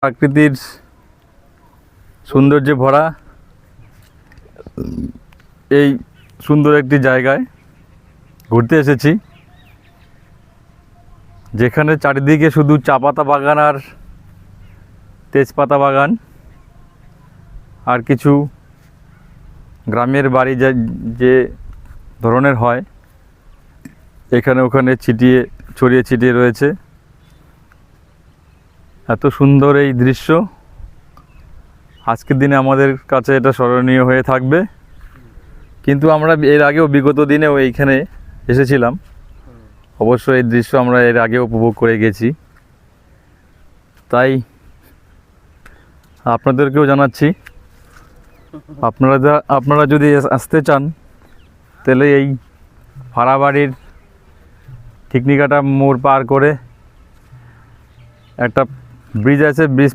প্রাকৃতির সৌন্দর্যে ভরা এই সুন্দর একটি জায়গায় ঘুরতে এসেছি, যেখানে চারিদিকে শুধু চা পাতা বাগান আর তেজপাতা বাগান, আর কিছু গ্রামের বাড়ি যে ধরনের হয় এখানে ওখানে ছড়িয়ে ছিটিয়ে রয়েছে। এত সুন্দর এই দৃশ্য, আজকের দিনে আমাদের কাছে এটা স্মরণীয় হয়ে থাকবে। কিন্তু আমরা এর আগেও বিগত দিনেও এইখানে এসেছিলাম, অবশ্য এই দৃশ্য আমরা এর আগেও উপভোগ করে গেছি। তাই আপনাদেরকেও জানাচ্ছি, আপনারা যদি আসতে চান তাহলে এই ভাড়াবাড়ির ঠিকনিকাটা মোড় পার করে একটা ব্রিজ আছে, ব্রিজ